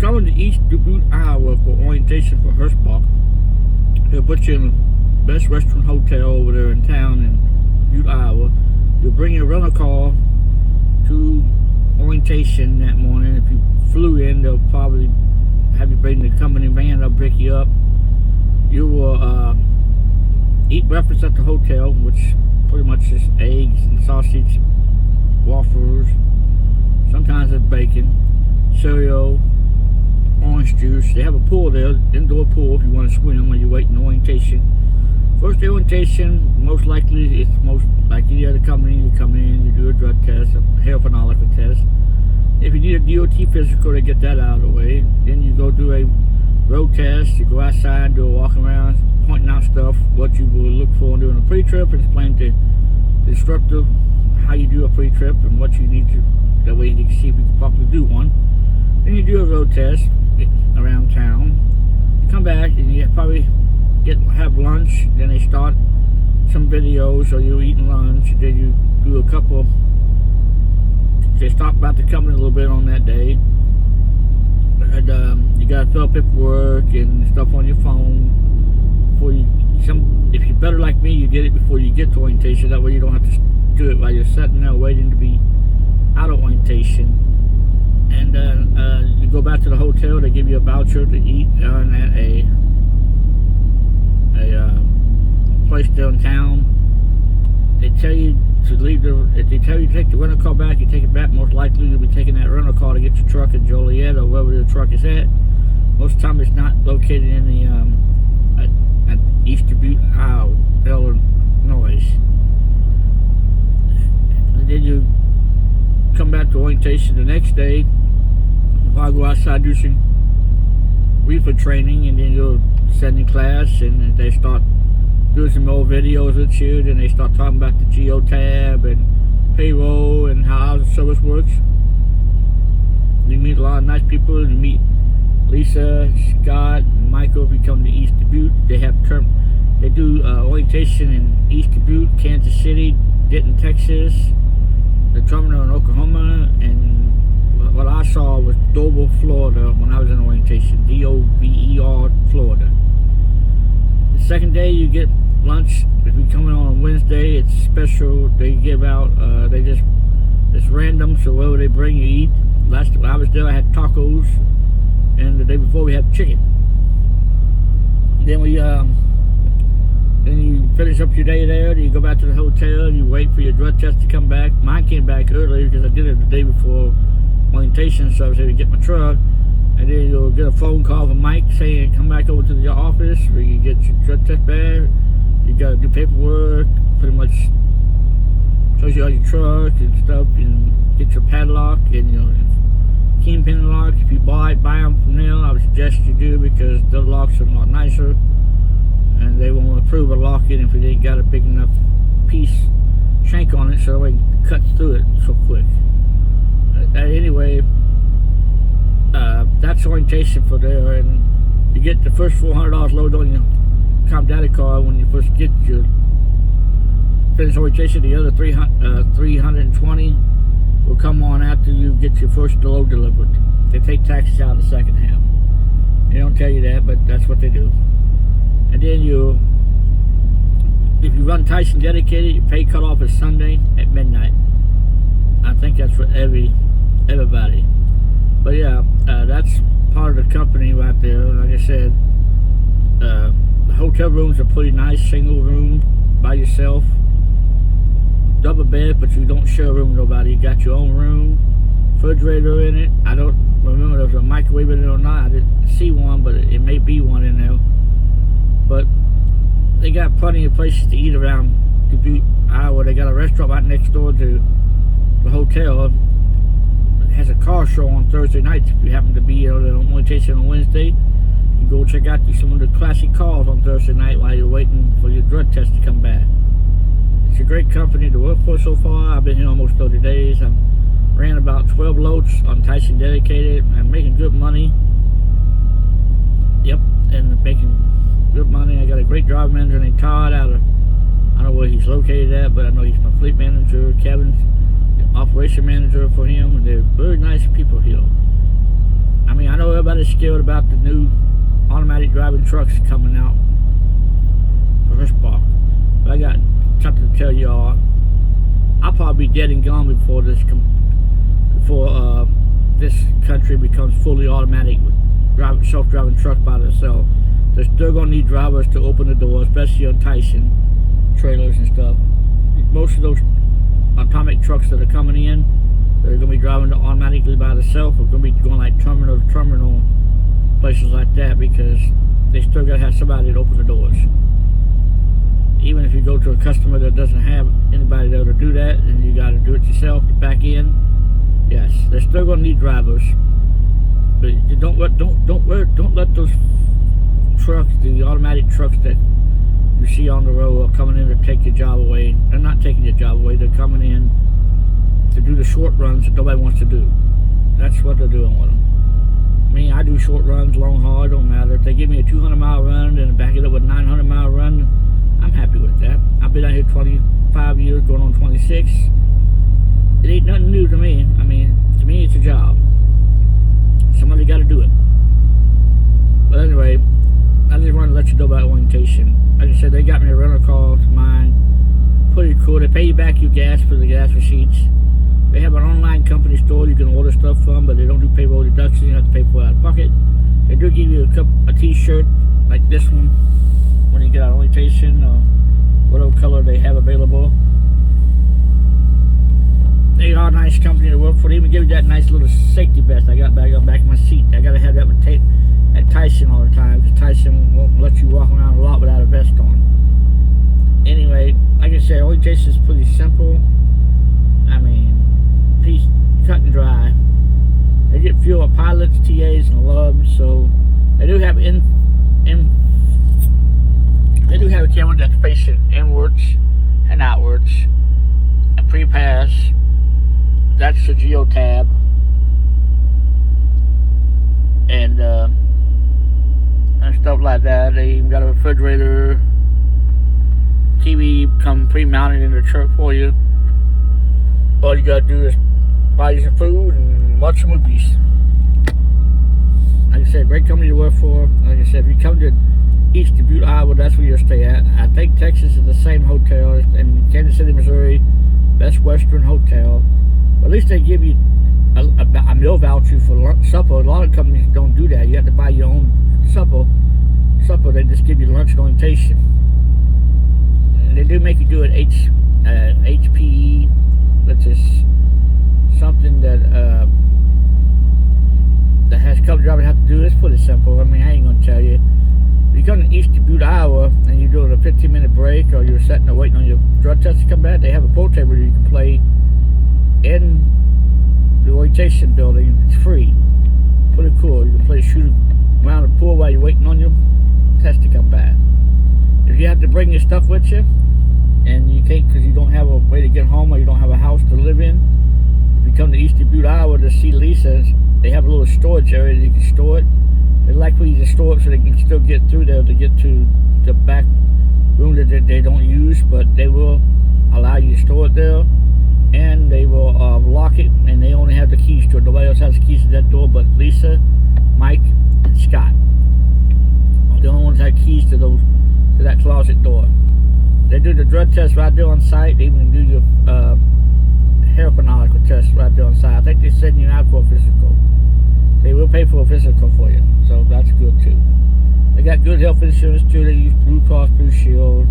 coming to East Dubuque, Iowa for orientation for Hirschbach, he'll put you in the best restaurant hotel over there in town in Dubuque, Iowa. You'll bring your rental car to orientation that morning. If you flew in, they'll probably have you bring the company van. They'll pick you up. You will eat breakfast at the hotel, which pretty much is eggs and sausage, waffles, sometimes it's bacon, cereal, orange juice. They have a pool there, indoor pool if you want to swim when you're waiting orientation. First day orientation, most likely it's most like any other company. You come in, you do a drug test, a hair follicle test. If you need a DOT physical, they get that out of the way. Then you go do a road test. You go outside, do a walk around, pointing out stuff, what you will look for during a pre-trip, and explain to the instructor how you do a pre-trip and what you need to. That way you can see if you can properly do one. Then you do a road test around town. You come back and you probably have lunch. Then they start some videos, so you're eating lunch. Then you do a couple. They talk about the company a little bit on that day. And you gotta fill up paperwork and stuff on your phone before you. If you're better like me, you get it before you get to orientation. That way you don't have to do it while you're sitting there waiting to be out of orientation. And you go back to the hotel. They give you a voucher to eat at a place downtown. They tell you to leave if they tell you to take the rental car back, you take it back. Most likely you'll be taking that rental car to get your truck in Joliet or wherever the truck is at. Most of the time it's not located in the at East Dubuque, Iowa, Illinois. And then you come back to orientation the next day. I'll go outside, do some reefer training, and then you'll send in class, and they start doing some old videos with you. Then they start talking about the geotab and payroll and how the service works. You meet a lot of nice people. You meet Lisa, Scott, and Michael. If you come to East Dubuque, they do orientation in East Dubuque, Kansas City, Denton, Texas, the terminal in Oklahoma, and what I saw was Dover, Florida when I was in orientation. D-O-V-E-R, Florida. The second day you get lunch. If you come in on a Wednesday, it's special. They give out, it's random, so whatever they bring you eat. Last time I was there, I had tacos, and the day before we had chicken. Then you finish up your day there. Then you go back to the hotel. You wait for your drug test to come back. Mine came back early because I did it the day before orientation, so I was able to get my truck. And then you'll get a phone call from Mike saying, come back over to your office where you get your drug test back. You gotta do paperwork, pretty much shows you all your truck and stuff, and get your padlock and your kingpin lock. If you buy them from them, I would suggest you do, because the locks are a lot nicer, and they won't approve a lock in if it ain't got a big enough piece shank on it, so that way it cuts through it so quick. Anyway, that's orientation for there, and you get the first $400 load on your comp data card when you first get your finish orientation. The other 320 will come on after you get your first load delivered. They take taxes out of the second half. They don't tell you that, but that's what they do. And then if you run Tyson dedicated, your pay cutoff is Sunday at midnight. I think that's for everybody. But yeah, that's part of the company right there. Like I said, the hotel rooms are pretty nice. Single room by yourself, double bed, but you don't share a room with nobody. You got your own room, refrigerator in it. I don't remember if there was a microwave in it or not. I didn't see one, but it may be one in there. But they got plenty of places to eat around Dubuque, Iowa. They got a restaurant right next door to the hotel. It has a car show on Thursday nights. If you happen to be on orientation on Wednesday, you go check out some of the classic cars on Thursday night while you're waiting for your drug test to come back. It's a great company to work for so far. I've been here almost 30 days. I've ran about 12 loads on Tyson dedicated. I'm making good money. Yep, and making good money. I got a great driver manager named Todd I don't know where he's located at, but I know he's my fleet manager. Kevin's the operation manager for him, and they're very nice people here. I mean, I know everybody everybody's scared about the new automatic driving trucks coming out for Hirschbach. But I got something to tell y'all. I'll probably be dead and gone before this country becomes fully automatic with self-driving trucks by themselves. They're still gonna need drivers to open the door, especially on Tyson trailers and stuff. Most of those atomic trucks that are coming in, they're gonna be driving automatically by themselves, or gonna be going like terminal to terminal, places like that, because they still gotta have somebody to open the doors. Even if you go to a customer that doesn't have anybody there to do that, and you gotta do it yourself to back in, yes, they're still gonna need drivers. But you don't let those trucks, the automatic trucks that you see on the road, are coming in to take your job away. They're not taking your job away. They're coming in to do the short runs that nobody wants to do. That's what they're doing with them. I mean, I do short runs, long haul, it don't matter. If they give me a 200-mile run and back it up with a 900-mile run, I'm happy with that. I've been out here 25 years, going on 26. It ain't nothing new to me. I mean, to me, it's a job. Somebody got to do it. But anyway, I just wanted to let you know about orientation. Like I said, they got me a rental car of mine. Pretty cool. They pay you back your gas for the gas receipts. They have an online company store you can order stuff from, but they don't do payroll deductions. You have to pay for it out of pocket. They do give you a t-shirt like this one when you get out orientation, or whatever color they have available. They are a nice company to work for. They even give you that nice little safety vest I got back of my seat. I gotta have that with at Tyson all the time, because Tyson won't let you walk around a lot without a vest on. Anyway, like I said, orientation is pretty simple. I mean, pretty cut and dry. They get fewer pilots, TAs, and LUBs, so they do have they do have a camera that's facing inwards and outwards. A pre-pass. That's the geo tab, and stuff like that. They even got a refrigerator, TV come pre-mounted in the truck for you. All you gotta do is buy you some food and watch some movies. Like I said, great company to work for. Like I said, if you come to East Dubuque, Iowa, that's where you'll stay at. I think Texas is the same hotel, in Kansas City, Missouri, Best Western Hotel. At least they give you a meal voucher for supper. A lot of companies don't do that. You have to buy your own supper. They just give you lunch orientation. And they do make you do an HPE, which is something that has company drivers have to do. It's pretty simple. I mean, I ain't gonna tell you. If you come to East Dubuque, Iowa, and you're doing a 15-minute break, or you're sitting there waiting on your drug test to come back, they have a pool table you can play in the orientation building. It's free. Pretty cool. You can shoot around the pool while you're waiting on your test to come back. If you have to bring your stuff with you, and you can't because you don't have a way to get home, or you don't have a house to live in, if you come to East Dubuque, Iowa to see Lisa's, they have a little storage area that you can store it. They like for you to store it so they can still get through there to get to the back room that they don't use, but they will allow you to store it there. And they will lock it, and they only have the keys to it. Nobody else has the keys to that door but Lisa, Mike, and Scott. The only ones that have keys to that closet door. They do the drug test right there on site. They even do your hair test right there on site. I think they send you out for a physical. They will pay for a physical for you, so that's good too. They got good health insurance too. They use Blue Cross Blue Shield.